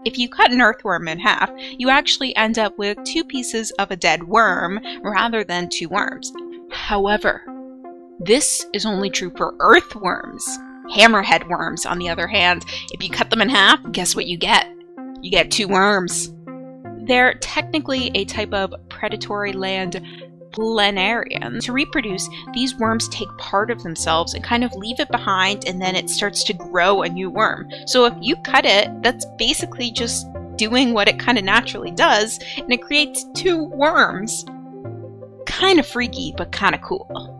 if you cut an earthworm in half, you actually end up with 2 pieces of a dead worm rather than 2 worms. However, this is only true for earthworms. Hammerhead worms, on the other hand, if you cut them in half, guess what you get? You get 2 worms. They're technically a type of predatory land planarian. To reproduce, these worms take part of themselves and kind of leave it behind, and then it starts to grow a new worm. So if you cut it, that's basically just doing what it kind of naturally does, and it creates 2 worms. Kind of freaky, but kind of cool.